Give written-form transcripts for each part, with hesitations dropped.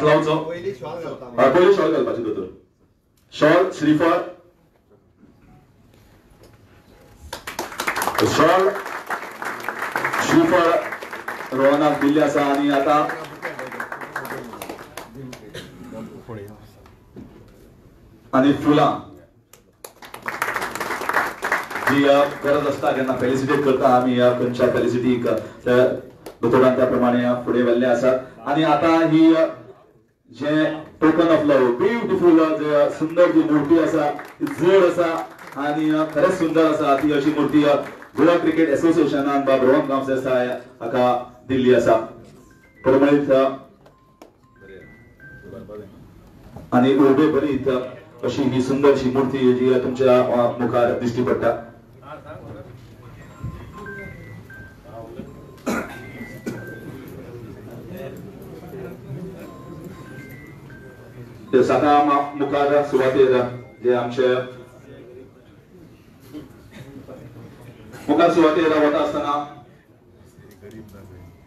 लावचो पयली शॉल घालपाची दोतोर शॉल श्रीफळ रोहनाक दिल्ली आसा आणि आता आणि फुलां जी गरज असता जेन्ना फेलिसिटेट करता आमी खंयच्या फेलिसिटीक दोतोरान त्या प्रमाणे फुडें व्हेल्ले आसात आणि आता ही जे टोकन ऑफ लव ब्युटिफुल जे सुंदर जी मूर्ती आसा ती जड आसा आणि खरेंच सुंदर आसा ती अशी मूर्ती गोवा क्रिकेट असोसिएशनान बाब रोहन गांवसेसाय हाका दिल्ली आसा परमळीत आणि उर्बे बरीत अशी ही सुंदरशी मूर्ती जी तुमच्या मुखार दिश्टी पडटा साता मुखार सुवातेर जे आमचे मुखार सुवातेर वता आसतना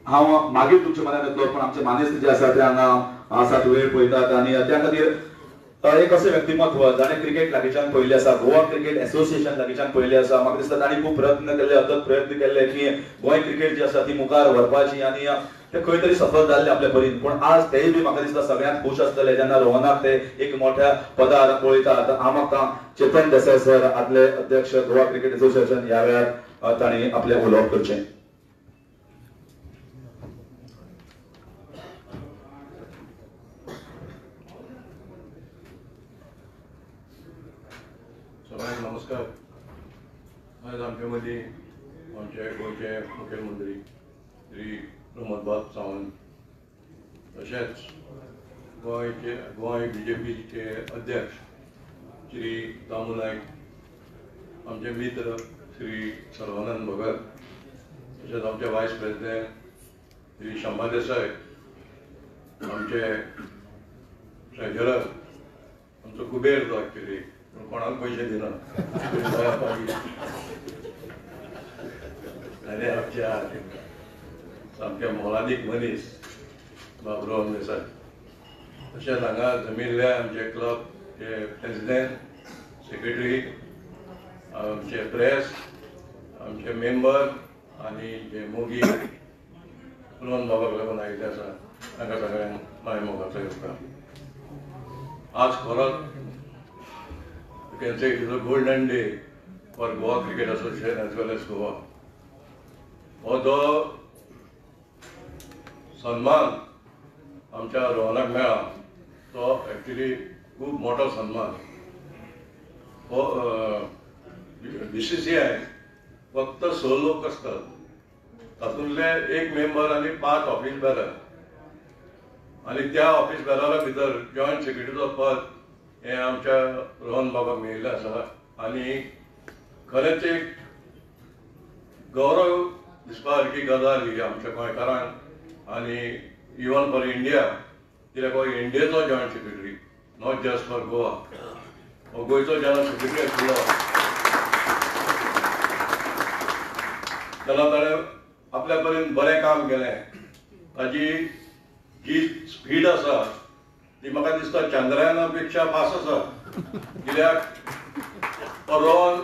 हांव मागीर तुमच्या म्हऱ्यांत येतलो पण आमचे मानेस्त जे आसा ते हांगा आसात वेळ पळयतात आणि त्या खातीर एक असे व्यक्तिमत्व जाणें क्रिकेट लागींच्यान पळयल्लें आसा गोवा क्रिकेट असोसिएशन लागींच्यान पळयल्लें आसा म्हाका दिसता तांणी खूब प्रयत्न केले अथक प्रयत्न केले की गोंय क्रिकेट जी आसा ती मुखार व्हरपाची आणि ते खंय तरी सफल जाल्ले आपल्या परीन पण आज तेय बी म्हाका दिसता सगळ्यांत खूश आसतले जेन्ना रोहनाक ते एक मोठ्या पदार पळयतात हांव म्हाका चेतन देसाय सर आदले अध्यक्ष गोवा क्रिकेट असोसिएशन ह्या वेळार तांणी आपले उलोवप करचें नमस्कार आज आमच्या मदीं आमचे गोंयचे मुखेलमंत्री श्री प्रमोद बाब सावंत तशेंच गोंय BJPचे अध्यक्ष श्री दामू नायक आमचे मित्र श्री सर्वानंद भगत तशेंच आमचे वायस प्रेसिडेंट श्री शंभा देसाय आमचे ट्रेजरर आमचो कुबेर तो एक्चुली कोणाक पैसे दिना आनी आमच्या सामके मोलादीक मनीस बाब रोहन देसाय तशेंच हांगा जमिल्ले आमचे क्लबचे प्रेसिडेंट सेक्रेटरी आमचे प्रेस आमचे मेंबर आनी जे मोगी रोहन बाबाक लागून आयिल्ले आसा तांकां सगळ्यांक माय मोगाचो उपकार आज खरोच you can say it is a golden day for Goa Cricket Association as well as Goa. हो जो सन्मान आमच्या रोहनाक मेळ्ळा तो एक्चुली खूब मोठो सन्मान हो BCCI फक्त 6 लोक आसतात तातूंतले एक मेंबर आनी 5 ऑफिस बेरर आनी त्या ऑफिस बेररा भितर जॉयंट सेक्रेटरीचो पद हे आमच्या रोहन बाबाक मेळिल्लें आसा आनी खरेंच एक गौरव दिसपा सारकी गजाल ही आमच्या गोंयकारांक आनी इवन फॉर इंडिया कित्याक हो इंडियेचो joint secretary not just for Goa हो गोंयचो जनरल सेक्रेटरी आशिल्लो तेन्ना ताणें आपल्या परीन बरें काम केलें ताजी जी स्पीड आसा ती म्हाका दिसता चंद्रयाना पेक्षा फास्ट आसा कित्याक तो रोहन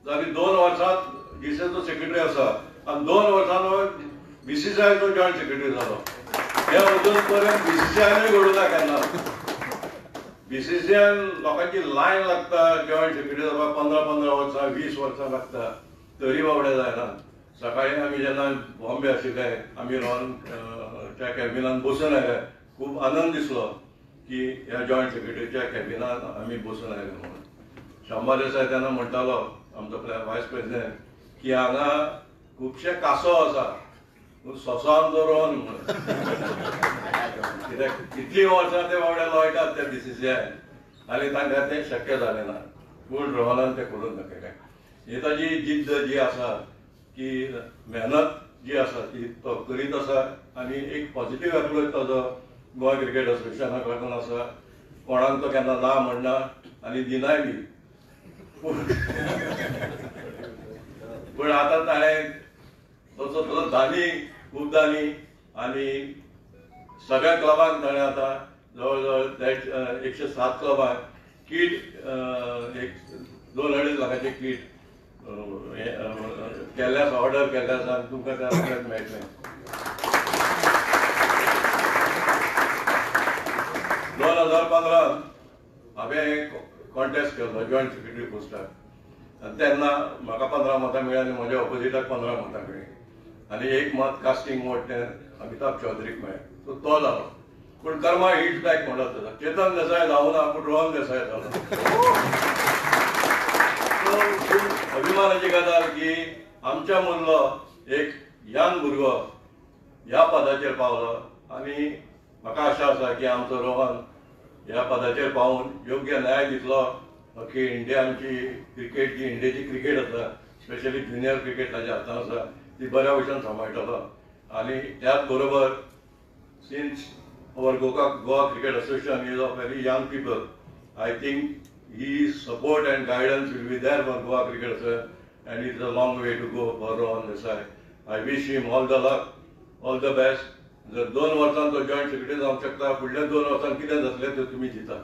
जाली 2 वर्सांत GCCचो सेक्रेटरी आसा आनी 2 वर्सांनो BCCIचो जॉयंट सेक्रेटरी जालो हे अजून पर्यंत BCCIनूय घडूना केन्ना BCCIन लोकांची लायन लागता जॉयंट सेक्रेटरी जावपाक 15 वर्सां 20 वर्सां लागता तरी बाबडे जायना सकाळीं आमी जेन्ना बॉम्बे आशिल्ले आमी रोहनच्या कॅबिनान बसून आयले खूब आनंद दिसलो की ह्या जॉयंट सेक्रेटरीच्या कॅबिनान आमी बसून आयले म्हणून शंभा देसाय तेन्ना म्हणटालो आमचो वायस प्रेसिडेंट की हांगा खुबशे कासो आसा पूण सोंसो आमचो रोहन म्हणून कित्याक कितलीं वर्सां ते बाबडे लोळटात त्या BCCI आनी तांकां तें शक्य जालें ना पूण रोहनान तें करून दाखयलें ही ताजी जिद्द जी आसा की मेहनत जी आसा ती तो करीत आसा आनी एक पॉझिटिव्ह एप्रोच ताजो गोवा क्रिकेट असोसिएशनाक लागून आसा कोणाक तो केन्ना ना म्हणना आनी दिनाय बी पूण आतां ताणें तसो तसो धानी खूब धानी आनी सगळ्या क्लबांक ताणें आतां जवळजवळ 107 क्लबांक किट एक 2-2.5 लाखाचे किट केल्ल्यास ऑर्डर केल्ल्यास आनी तुमकां त्या रोखडेंच मेळटलें. 2015 हांवें कॉन्टेस्ट केल्लो जॉयंट सेक्रेटरी पोस्टाक आनी तेन्ना म्हाका 15 मतां मेळ्ळीं आनी म्हज्या ऑपोजिटाक 15 मतां मेळ्ळीं आनी एक मत कास्टिंग वोट तें अमिताभ चौधरीक मेळ्ळें. सो तो जालो. पूण कर्मा हिट बॅक म्हणटा तसो चेतन देसाय जावना पूण रोहन देसाय जालो. अभिमानाची गजाल की आमच्या मदलो एक यंग भुरगो ह्या पदाचेर पावलो आनी म्हाका आशा आसा की आमचो रोहन ह्या पदाचेर पावून योग्य न्याय दितलो की इंडिया आमची क्रिकेट जी इंडियेची क्रिकेट आसा स्पेशली ज्युनियर क्रिकेट ताच्या हातांत आसा ती बऱ्या भशेन सांबाळटलो. आनी त्याच बरोबर since our Goa Cricket Association is of very young people, I think his support and guidance will be there for Goa Cricket Association, and it's a long way to go for Rohan Desai. I wish him all the luck, all the best. जर 2 वर्सांत तो joint secretary जावंक शकता, फुडल्या 2 वर्सांत कितें जातलें तें तुमी चिंता.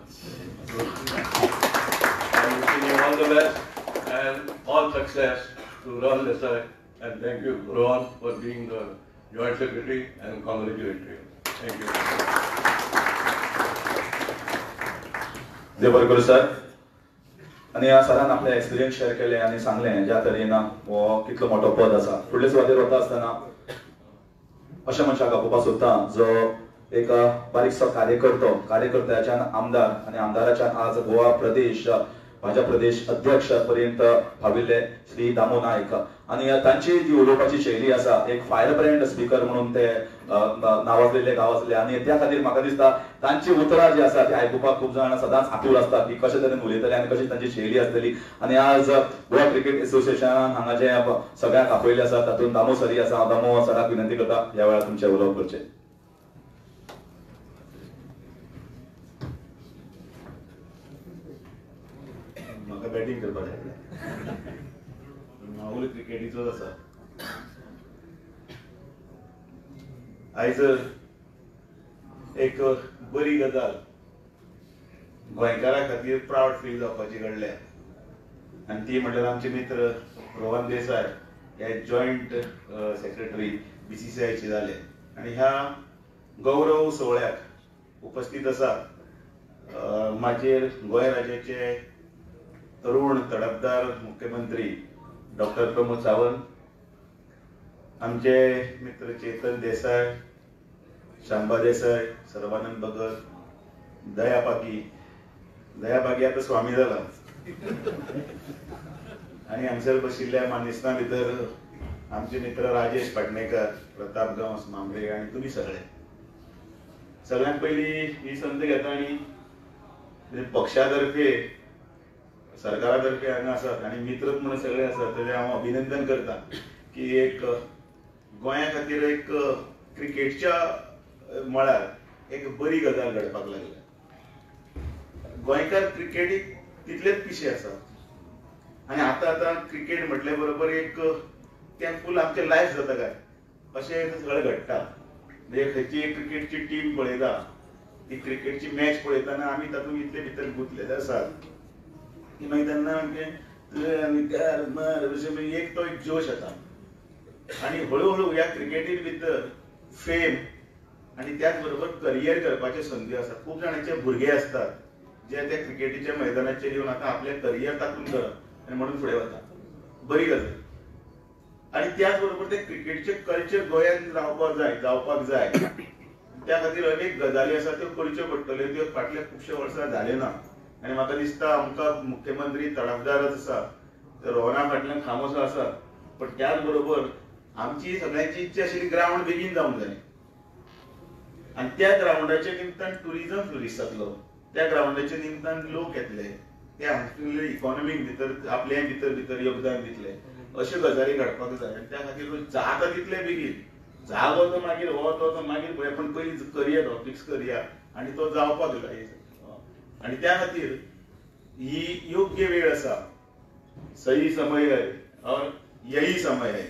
I'm wishing him all the best and all success to Rohan Desai, and thank you Rohan for being the joint secretary and congratulate you. Thank you. देव बरें करूं सर. आनी ह्या सरान आपले एक्सपिरियन्स शेअर केले आनी सांगलें ज्या तरेन हो कितलो मोठो पद आसा. फुडले सुवातेर वता आसतना अशा मनशाक आपोवपाक सोदता जो एक बारीकसो कार्यकर्त्याच्यान आमदार आनी आमदाराच्यान आज गोवा प्रदेश भाजप प्रदेश अध्यक्ष पर्यंत पाविल्ले श्री दामो नायक. आनी तांची जी उलोवपाची शैली आसा एक फायर ब्रँड स्पीकर म्हणून ते नावाजलेले गावाजले आनी त्या खातीर म्हाका दिसता तांची उतरां जी आसा ती आयकुपाक खूब जाण सदांच आतूर आसता की कशे तरेन उलयतले आनी कशी तांची शैली आसतली. आनी आज गोवा क्रिकेट एसोसिएशनान हांगा जे सगळ्यांक आपयले आसा तातूंत दामो सरी आसा. हांव दामो सराक विनंती करता ह्या वेळार तुमचे उलोवप करचें. म्हाका बॅटिंग करपाक जाय. हांवूय क्रिकेटीचोच आसा. आयज एक बरी गजाल गोंयकारा खातीर प्राउड फील जावपाची घडल्या आनी ती म्हणल्यार आमचे मित्र रोहन देसाय हे जॉयंट सेक्रेटरी BCCIचे जाले. आनी ह्या गौरव सोहळ्याक उपस्थित आसा माजेर गोंय राज्याचे तरुण तडफदार मुख्यमंत्री डॉक्टर प्रमोद सावंत, आमचे मित्र चेतन देसाय, शांबा देसाय, सर्वानंद भगत, दया पागी आता स्वामी जाला आणि हांगसर बशिल्ल्या मानेस्तां भितर आमचे मित्र राजेश पाटणेकर, प्रताप गांवस मांबरे आणि तुम्ही सगळ्यांत पहिली ही संद घेता आणि पक्षातर्फे सरकारातर्फे हांगा आसात आणि मित्रच म्हणून सगळे आसात तेजे हांव अभिनंदन करता की एक गोंया खातीर एक क्रिकेटच्या मळार एक बरी गजाल घडपाक लागल्या. गोंयकार क्रिकेटीक तितलेच पिशे आसात आणि आता क्रिकेट म्हटल्या बरोबर एक तें फूल आमचें लायफ जाता काय अशें सगळें घडटा. म्हणजे खंयची एक क्रिकेटची टीम पळयता ती क्रिकेटची मॅच पळयतना आमी तातूंत इतले भितर गुंतलेले आसात की मागीर तेन्ना एक तो एक जोश येता आणि हळूहळू ह्या क्रिकेटी भितर फेम आणि त्याच बरोबर करियर करपाचे संधी आसात. खूब जाणांचे भुरगे असतात जे त्या क्रिकेटीच्या मैदानाचेर येवन आता आपले करियर तातूंत करप आणि म्हणून फुडें वता. बरी गजाल. आणि त्याच बरोबर ते क्रिकेटचे कल्चर गोंयांत जावपाक जाय त्या खातीर अनेक गजाली आसा त्यो करच्यो पडटल्यो. त्यो फाटल्या खुबशे वर्सां जाले ना आणि म्हाका दिसता आमकां मुख्यमंत्री तडफदारच आसा, रोहना फाटल्यान खामोसो आसा, पण त्याच बरोबर आमची सगळ्यांची इच्छा आशिल्ली ग्राउंड बेगीन जावंक जाय आणि त्या ग्राउंडाच्या निमतान टुरिझम फ्लोरीश जातलो. त्या ग्राउंडाच्या निमतान लोक येतले, ते आमच्या इकॉनॉमीक भितर आपल्या भितर योगदान दितले. अश्यो गजाली घडपाक जाय आणि त्या खातीर जाता तितले बेगीन जागो तो मागीर हो तो मागीर पळय, पण पयलीं करियर हो फिक्स करया आणि तो जावपाक जाय. आणि त्या खातीर ही योग्य वेळ आसा. सही समय है और यही समय है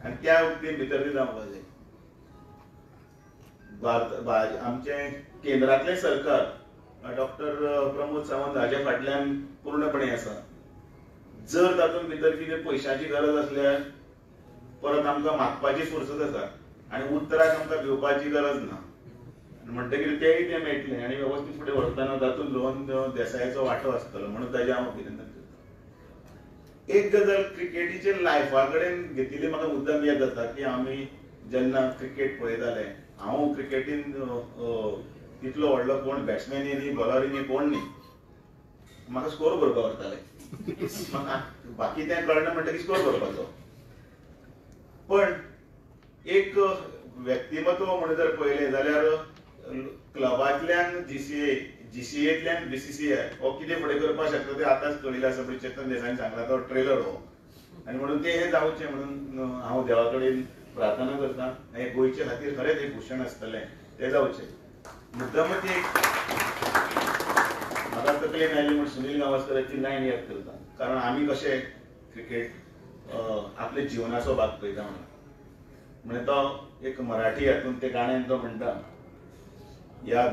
आणि त्या वक्ती भितर ती जावपाक जाय. आमचे केंद्रातले सरकार डॉक्टर प्रमोद सावंत हाजे फाटल्यान पूर्णपणे आसा. जर तातूंत भितर कितें पयशांची गरज असल्यार परत आमकां मागपाची फुरसत आसा आनी उत्तराक आमकां घेवपाची गरज ना. म्हणटकीर तेय ते मेळटले आनी वेवस्थीत फुडें व्हरतना तातूंत लोन देसायाचो वांटो आसतलो म्हणून ताजें हांव अभिनंदन करतां. एक गजाल क्रिकेटीचे लायफा कडेन घेतिल्ली म्हाका मुद्दम याद जाता की आमी जेन्ना क्रिकेट पळयताले, हांव क्रिकेटीन तितलो व्हडलो कोण बॅट्समॅन न्ही बॉलर न्ही कोण न्ही, म्हाका स्कोर करपाक व्हरताले. म्हाका बाकी तें कळना म्हणटकीर स्कोर करपाचो. पण एक व्यक्तिमत्व म्हणून जर पळयलें जाल्यार क्लबांतल्यान जीसीएंतल्यान बीसीसीआय हो कितें फुडें करपाक शकता तें आतांच कळिल्लें आसा. पळय चेतन देसाईन सांगला तो ट्रेलर हो, आनी म्हणून तें हें जावचें म्हणून हांव देवा कडेन प्रार्थना करतां. हे गोंयचे खातीर खरेंच एक भूषण आसतलें, तें जावचें. मुद्दमूच एक म्हाका तकलेन आयली म्हण सुनील गावस्कराची लायन याद करता. कारण आमी कशे क्रिकेट आपल्या जिवनाचो भाग पळयता म्हणून तो एक मराठी हातूंत ते गाण्यान तो म्हणटा, या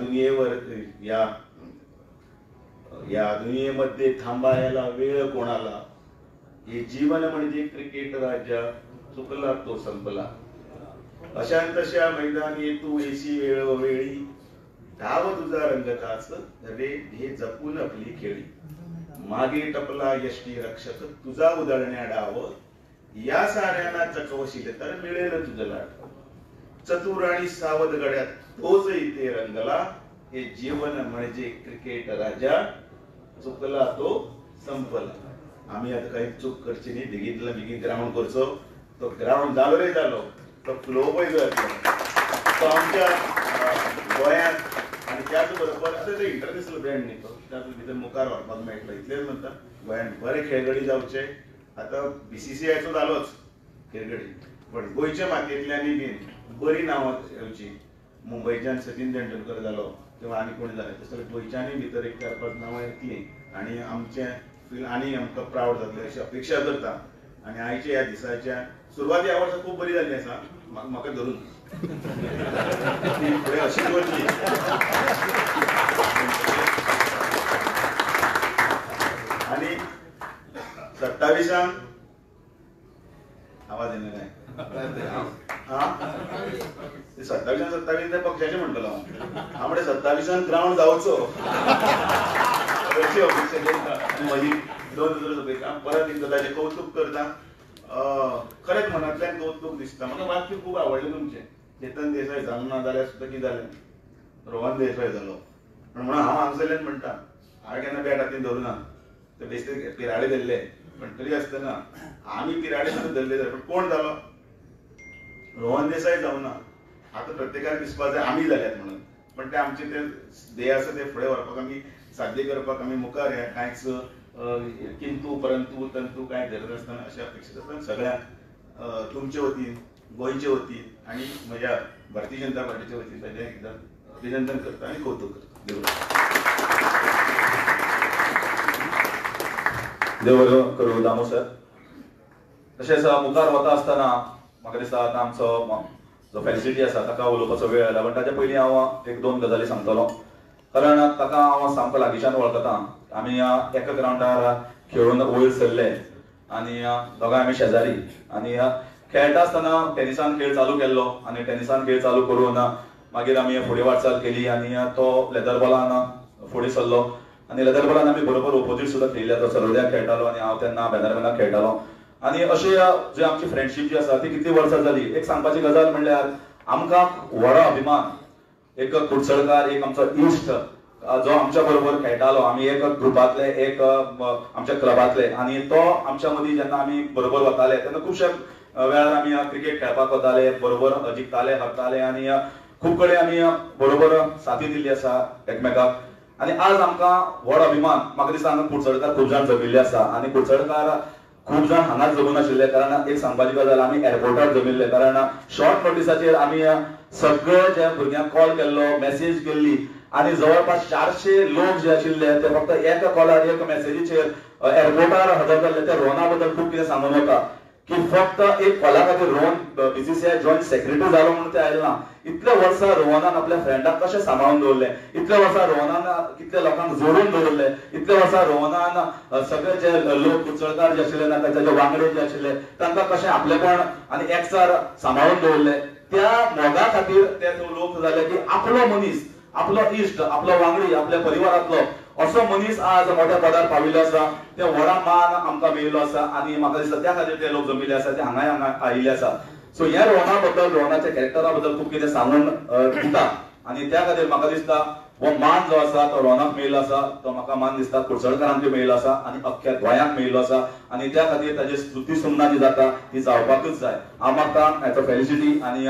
दुनियेमध्ये थांबायला वेळ कोणाला, हे जीवन म्हणजे क्रिकेट राजा, चुकला तो संपला. अशांत तशा मैदानी तू येशी वेळोवेळी, धाव तुझा रंगताच रे हे जपून आपली खेळी. मागे टपला यष्टी रक्षक तुझा उधळण्या डाव, या साऱ्यांना चकवशील तर मिळेल तुझं लाट. चतुर आणि सावध गड्यात तोच इथे रंगला, हे जीवन म्हणजे क्रिकेट राजा, चुकला तो संपला. आम्ही आता काही चूक करची नाही, बेगीतला बेगीन ग्राउंड करचो. तो ग्राउंड जालो रे जालो, तो फ्लो पळय जातलो तो आमच्या गोंयांत. आनी त्याच बरोबर आतां ते इंटरनॅशनल ब्रँड न्ही तो, त्याच भितर मुखार व्हरपाक मेळटलो इतलेंच म्हणटा. गोंयांत बरे खेळगडी जावचे. आतां बीसीसीआयचो जालोच खेळगडी, पण गोंयच्या मातयेंतल्यानय बीन बरी नांवां येवची. मुंबयच्यान सचिन तेंडुलकर जालो किंवा आनी कोण जालें, तशें गोंयच्यांनी भितर एक 4-5 नांवां येतलीं आनी आमचें आनी आमकां प्रावड जातलें अशी अपेक्षा करता. आनी आयच्या ह्या दिसाच्या सुरवात ह्या वर्सा खूब बरी जाल्ली आसा म्हाका धरून. फुडें अशीच वतली. आनी 27 आवाज येना काय? 27 पक्षाचे म्हणटलो हांव म्हणटा 27 ग्राउंड जावचो अशी अपेक्षा करता. म्हजी 2 नजर परत एकदा ताजें कौतुक करता. खरेंच मनांतल्यान कौतुक दिसता. म्हाका वाक्य खूब आवडलें तुमचें. चेतन देसाय जालो ना जाल्यार सुद्दां कितें जालें, रोहन देसाय जालो म्हणून हांव हांगसरल्यान म्हणटा, हांवें केन्ना बॅट हातीन धरूं ना. ते बेश्टे पिराडे धरले, पण तरी आसतना आमी पिराडे सुद्दां धरले जाल्यार पण कोण जालो? रोहन देसाय जावना. आतां प्रत्येकाक दिसपाक जाय आमी जाल्यात म्हणून, पण ते आमचे ते ध्येय आसा ते फुडें व्हरपाक आमी साध्य करपाक आमी मुखार या. कांयच किंतू परंतु तंतू कांय धरत आसतना अशें अपेक्षीत आसता सगळ्यांक. तुमचे वतीन, गोंयचे वतीन आनी म्हज्या भारतीय जनता पार्टीच्या वतीन ताजें एकदां अभिनंदन करता आनी कौतुक करता. देव बरो करूं दामो सर. तशेंच मुखार वता आसतना म्हाका दिसता आतां आमचो जो फॅसिलिटी आसा ताका उलोवपाचो वेळ आयला, पण ताचे पयलीं हांव 1-2 गजाली सांगतलो. कारण ताका हांव सामको लागींच्यान वळखता. आमी एका ग्राउंडार खेळून वयर सरले आनी दोगांय आमी शेजारी. आनी खेळटा आसतना टेनिसान खेळ चालू केल्लो आनी टेनिसान खेळ चालू करून मागीर आमी फुडें वाटचाल केली आनी तो लेदर बॉलान फुडें सरलो. आनी लेदर बॉलान आमी बरोबर ओपोजीट सुद्दां खेळिल्ले. तो सरोद्या खेळटालो आनी हांव तेन्ना बॅनरमॅनाक खेळटालो. आनी अशी जी आमची फ्रेंडशीप जी आसा ती कितली वर्सां जाली. एक सांगपाची गजाल म्हणल्यार आमकां व्हडा अभिमान, एक कुडचडकार, एक आमचो इश्ट जो आमच्या बरोबर खेळटालो. आमी एक ग्रुपांतले, एक आमच्या क्लबांतले. आनी तो आमच्या मदीं जेन्ना आमी बरोबर वताले तेन्ना खुबशे वेळार आमी क्रिकेट खेळपाक वताले, बरोबर जिखताले, हरताले आनी खूब कडेन आमी बरोबर साथी दिल्ली आसा एकमेकाक. आनी आज आमकां व्हड अभिमान म्हाका दिसता हांगा कुडचडकार खूब जाण जमिल्ले आसा. आनी कुडचडकार खूब जाण हांगाच जमून आशिल्ले. कारण एक सांगपाची गजाल, आमी एअरपोर्टार जमिल्ले. कारण शॉर्ट नोटिसाचेर आमी सगळे जे भुरग्यांक कॉल केल्लो, मेसेज केल्ली आनी जवळपास 400 लोक जे आशिल्ले ते फक्त एका कॉलार, एक मेसेजीचेर एअरपोर्टार हजर जाल्ले. ते रोहना बद्दल खूब कितें सांगून वता. की फक्त एक पला खातीर रोहन बीसीसीआय जॉईंट सेक्रेटरी जालो म्हणून ते आयले ना. इतल्या वर्सां रोहनान आपल्या फ्रेंडाक कशें सांबाळून दवरले, इतल्या वर्सां रोहनान कितल्या लोकांक जोडून दवरले, इतल्या वर्सां रोहनान सगळे जे लोक कुचळकार जे आशिल्ले ना ताचे वांगडे जे आशिल्ले तांकां कशें आपलेपण आनी एकचार सांबाळून दवरले. त्या मोगा खातीर ते लोक जाले की आपलो मनीस, आपलो इश्ट, आपलो वांगडी, आपल्या परिवारांतलो असो मनीस आज मोठ्या पदार पाविल्लो आसा. ते व्हडा मान आमकां मेळिल्लो आसा आनी म्हाका दिसता त्या खातीर ते लोक जमिल्ले आसा, ते हांगा आयिल्ले आसा. सो ह्या रोहना बद्दल, रोहनाच्या कॅरेक्टरा बद्दल खूब कितें सांगून दिता आनी त्या खातीर म्हाका दिसता हो मान जो आसा तो रोहनाक मेळिल्लो आसा, तो म्हाका मान दिसता कुडचडकरांक मेळिल्लो आसा आनी अख्ख्या गोंयाक मेळिल्लो आसा. आनी त्या खातीर ताची स्तुती सुमनां जी जाता ती जावपाकूच जाय. हांव मागता हेचो फेलिसिटी आनी